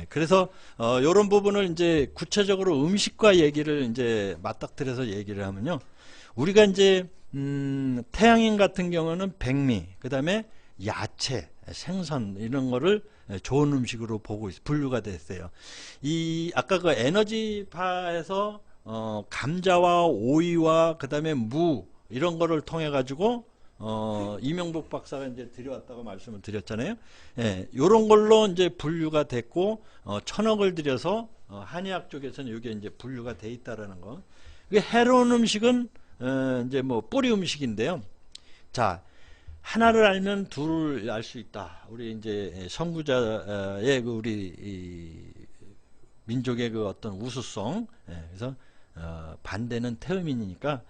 그래서 이런 부분을 이제 구체적으로 음식과 얘기를 이제 맞닥뜨려서 얘기를 하면요. 우리가 이제 태양인 같은 경우는 백미, 그다음에 야채, 생선 이런 거를 좋은 음식으로 보고 분류가 됐어요. 이 아까 그 에너지파에서 감자와 오이와 그다음에 무 이런 거를 통해 가지고 이명복 박사가 이제 들여왔다고 말씀을 드렸잖아요. 예, 요런 걸로 이제 분류가 됐고, 1,000억을 들여서, 한의학 쪽에서는 이게 이제 분류가 돼 있다라는 거. 이게 해로운 음식은, 이제 뭐 뿌리 음식인데요. 자, 하나를 알면 둘을 알 수 있다. 우리 이제 선구자의 그 우리 이 민족의 그 어떤 우수성. 예, 그래서, 반대는 태음인이니까,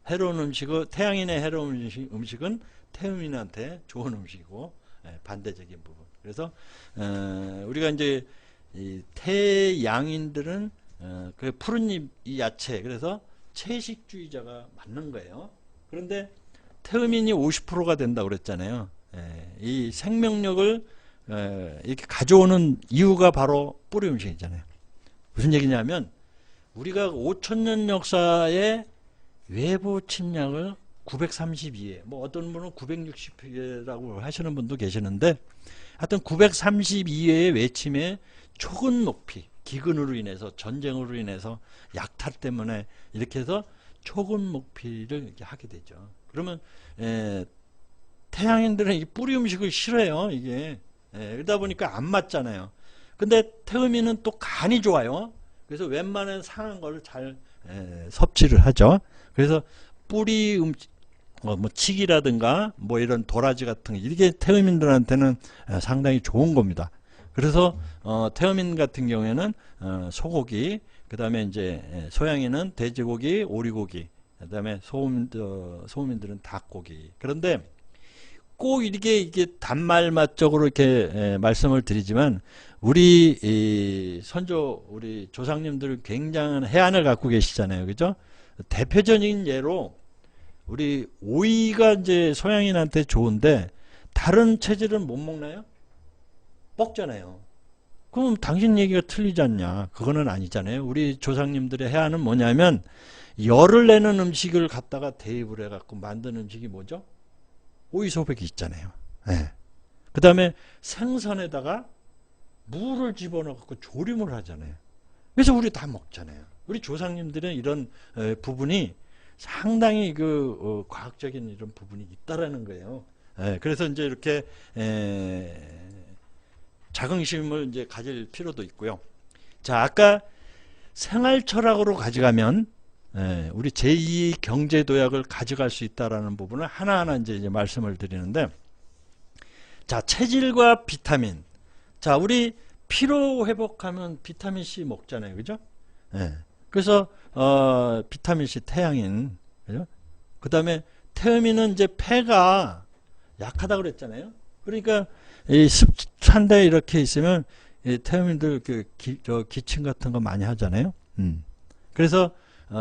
해로운 음식은 태양인의 해로운 음식은 태음인한테 좋은 음식이고 반대적인 부분. 그래서 우리가 이제 이 태양인들은 그 푸른잎 이 야채 그래서 채식주의자가 맞는 거예요. 그런데 태음인이 50%가 된다고 그랬잖아요. 이 생명력을 이렇게 가져오는 이유가 바로 뿌리 음식이잖아요. 무슨 얘기냐면 우리가 5,000년 역사에 외부 침략을 932회, 뭐 어떤 분은 960회라고 하시는 분도 계시는데, 하여튼 932회의 외침에 초근 높이, 기근으로 인해서, 전쟁으로 인해서, 약탈 때문에 이렇게 해서 초근 높이를 이렇게 하게 되죠. 그러면 태양인들은 이 뿌리 음식을 싫어해요. 이게 그러다 보니까 안 맞잖아요. 근데 태음인은 또 간이 좋아요. 그래서 웬만한 상한 걸 잘 섭취를 하죠. 그래서 뿌리 음식, 뭐 칡이라든가 뭐 이런 도라지 같은 게 이게 태음인들한테는 상당히 좋은 겁니다. 그래서 태음인 같은 경우에는 소고기, 그 다음에 이제 소양인은 돼지고기, 오리고기, 그 다음에 소음인들은 닭고기. 그런데 꼭 이게 단말맛적으로 이렇게 말씀을 드리지만 우리 선조 우리 조상님들 굉장한 해안을 갖고 계시잖아요, 그죠? 대표적인 예로 우리 오이가 이제 소양인한테 좋은데 다른 체질은 못 먹나요? 먹잖아요. 그럼 당신 얘기가 틀리지 않냐? 그거는 아니잖아요. 우리 조상님들의 해안은 뭐냐면 열을 내는 음식을 갖다가 대입을 해갖고 만든 음식이 뭐죠? 오이소백이 있잖아요. 네. 그 다음에 생선에다가 무를 집어넣고 조림을 하잖아요. 그래서 우리 다 먹잖아요. 우리 조상님들은 이런 부분이 상당히 그 과학적인 이런 부분이 있다라는 거예요. 그래서 이제 이렇게 자긍심을 이제 가질 필요도 있고요. 자, 아까 생활 철학으로 가져가면 우리 제2 경제 도약을 가져갈 수 있다라는 부분을 하나하나 이제 말씀을 드리는데, 자, 체질과 비타민. 자, 우리 피로 회복하면 비타민 C 먹잖아요, 그죠? 그래서 비타민 C 태양인, 그죠? 그 다음에 태음인은 이제 폐가 약하다고 그랬잖아요. 그러니까 이 습산대 이렇게 있으면 이 태음인들 그 기침 같은 거 많이 하잖아요. 그래서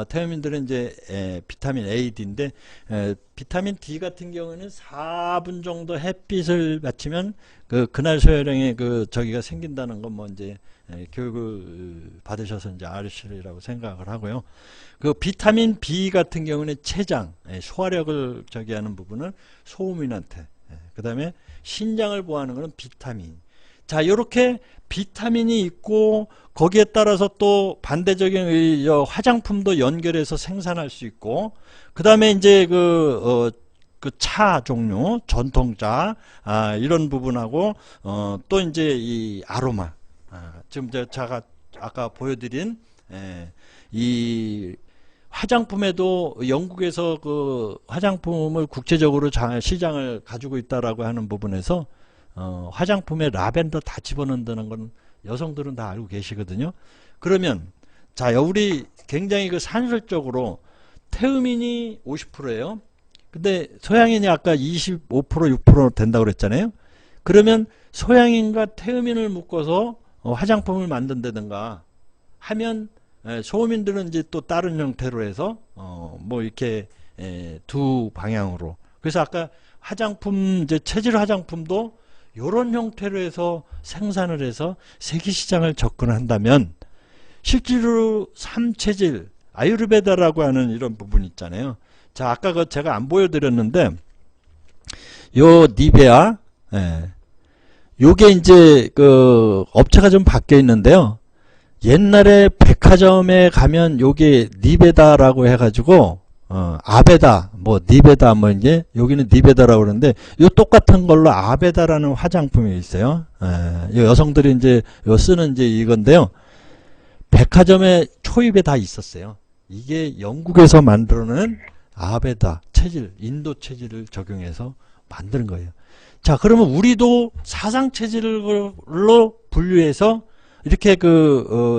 태음인들은 이제 비타민 A, D인데 비타민 D 같은 경우는 4분 정도 햇빛을 받치면 그날 소요량에 저기가 생긴다는 건 뭐 이제 교육을 받으셔서 이제 아시리라고 생각을 하고요. 그 비타민 B 같은 경우는 췌장, 소화력을 저기 하는 부분을 소음인한테, 그 다음에 신장을 보호하는 것은 비타민. 자, 요렇게 비타민이 있고 거기에 따라서 또 반대적인 화장품도 연결해서 생산할 수 있고, 그 다음에 이제 그 차 종류, 전통차, 이런 부분하고, 또 이제 이 아로마, 지금 제가 아까 보여드린, 이 화장품에도 영국에서 그 화장품을 국제적으로 시장을 가지고 있다라고 하는 부분에서 화장품에 라벤더 다 집어넣는다는 건 여성들은 다 알고 계시거든요. 그러면 자, 우리 굉장히 그 산술적으로 태음인이 50%예요. 근데 소양인이 아까 25% 6% 된다고 그랬잖아요. 그러면 소양인과 태음인을 묶어서 화장품을 만든다든가 하면 소음인들은 이제 또 다른 형태로 해서 뭐 이렇게 두 방향으로. 그래서 아까 화장품 이제 체질 화장품도 이런 형태로 해서 생산을 해서 세계 시장을 접근한다면 실제로 삼체질 아유르베다라고 하는 이런 부분 있잖아요. 자, 아까 그 제가 안 보여드렸는데 요 니베아, 예, 요게 이제 그 업체가 좀 바뀌어 있는데요. 옛날에 백화점에 가면 요게 니베다라고 해가지고 아베다, 뭐 니베다, 뭐 이제 여기는 니베다라고 그러는데 요 똑같은 걸로 아베다라는 화장품이 있어요. 요 여성들이 이제 요 쓰는 이제 이건데요. 백화점에 초입에 다 있었어요. 이게 영국에서 만들어낸 아베다 체질, 인도 체질을 적용해서 만드는 거예요. 자, 그러면 우리도 사상 체질로 분류해서 이렇게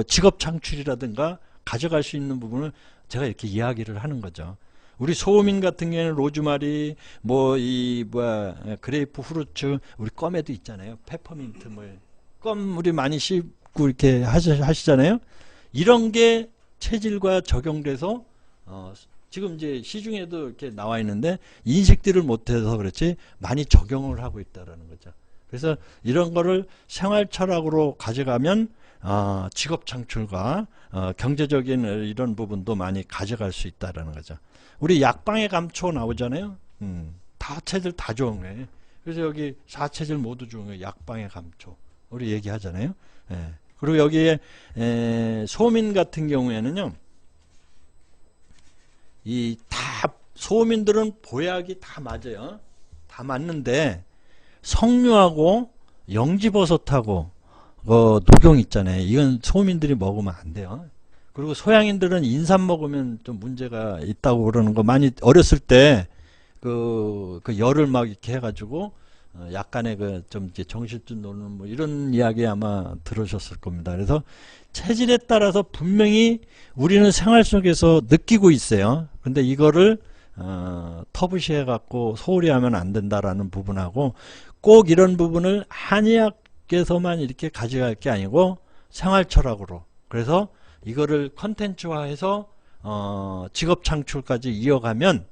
직업 창출이라든가 가져갈 수 있는 부분을 제가 이렇게 이야기를 하는 거죠. 우리 소민 같은 경우에는 로즈마리, 그레이프 후르츠, 우리 껌에도 있잖아요. 페퍼민트 껌 우리 많이 씹고 이렇게 하시잖아요. 이런 게 체질과 적용돼서 지금 이제 시중에도 이렇게 나와 있는데 인식들을 못해서 그렇지 많이 적용을 하고 있다라는 거죠. 그래서 이런 거를 생활 철학으로 가져가면 직업 창출과 경제적인 이런 부분도 많이 가져갈 수 있다라는 거죠. 우리 약방의 감초 나오잖아요. 다 체질 다 좋은 거예요. 그래서 여기 4체질 모두 좋은 거예요. 약방의 감초 우리 얘기하잖아요. 예. 그리고 여기에 소민 같은 경우에는요. 이 다 소민들은 보약이 다 맞아요. 다 맞는데 석류하고 영지버섯하고 녹용 있잖아요. 이건 소민들이 먹으면 안 돼요. 그리고 소양인들은 인삼 먹으면 좀 문제가 있다고 그러는 거 많이 어렸을 때 그 열을 막 이렇게 해가지고 약간의 좀 이제 정신줄 놓는 뭐 이런 이야기 아마 들으셨을 겁니다. 그래서 체질에 따라서 분명히 우리는 생활 속에서 느끼고 있어요. 근데 이거를 터부시해 갖고 소홀히 하면 안 된다라는 부분하고 꼭 이런 부분을 한의학에서만 이렇게 가져갈 게 아니고 생활 철학으로 그래서 이거를 컨텐츠화해서 직업 창출까지 이어가면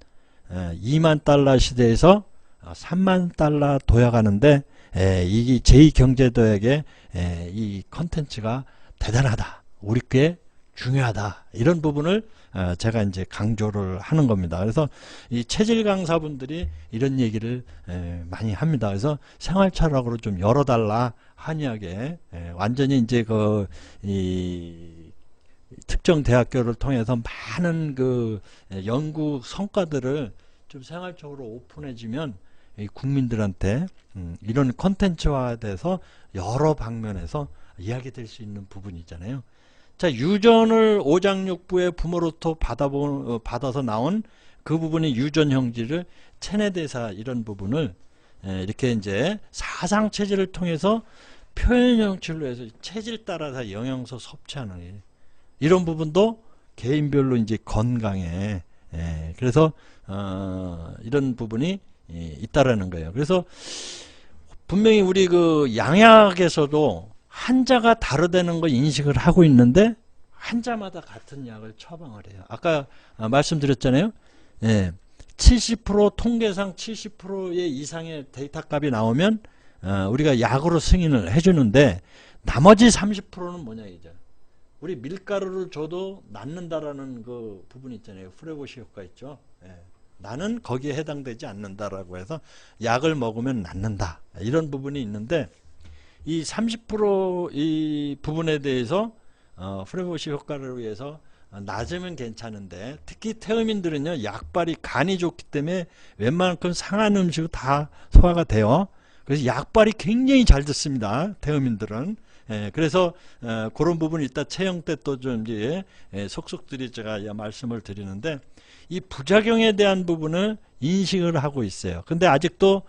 2만 달러 시대에서 3만 달러 도약하는데 이 제2경제도약의 이 컨텐츠가 대단하다. 우리께 중요하다. 이런 부분을 제가 이제 강조를 하는 겁니다. 그래서 이 체질 강사분들이 이런 얘기를 많이 합니다. 그래서 생활 철학으로 좀 열어달라. 한의학에 완전히 이제 이 특정 대학교를 통해서 많은 연구 성과들을 좀 생활적으로 오픈해주면 국민들한테 이런 컨텐츠화돼서 여러 방면에서 이야기될 수 있는 부분이 있잖아요. 자, 유전을 오장육부의 부모로부터 받아서 나온 그 부분이 유전형질을 체내대사 이런 부분을 이렇게 이제 사상 체질을 통해서 표현형질로 해서 체질 따라서 영양소 섭취하는 거예요. 이런 부분도 개인별로 이제 건강에 그래서 이런 부분이 있다라는 거예요. 그래서 분명히 우리 양약에서도 환자가 다르다는 거 인식을 하고 있는데 환자마다 같은 약을 처방을 해요. 아까 말씀드렸잖아요. 70% 통계상 70%의 이상의 데이터 값이 나오면 우리가 약으로 승인을 해주는데 나머지 30%는 뭐냐 이죠. 우리 밀가루를 줘도 낫는다라는 그 부분이 있잖아요. 프레보시 효과 있죠. 나는 거기에 해당되지 않는다라고 해서 약을 먹으면 낫는다. 이런 부분이 있는데 이 30% 부분에 대해서 프레보시 효과를 위해서 낮으면 괜찮은데 특히 태음인들은요 약발이 간이 좋기 때문에 웬만큼 상한 음식은 다 소화가 돼요. 그래서 약발이 굉장히 잘 듣습니다. 태음인들은. 그래서 그런 부분 이따 채용 때 또 좀 이제 속속들이 제가 말씀을 드리는데 이 부작용에 대한 부분을 인식을 하고 있어요. 근데 아직도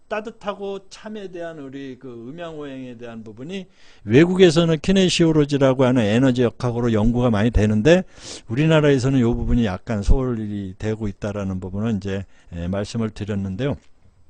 따뜻하고 참에 대한 우리 음양오행에 대한 부분이 외국에서는 키네시올로지라고 하는 에너지 역학으로 연구가 많이 되는데 우리나라에서는 이 부분이 약간 소홀히 되고 있다라는 부분은 이제 말씀을 드렸는데요.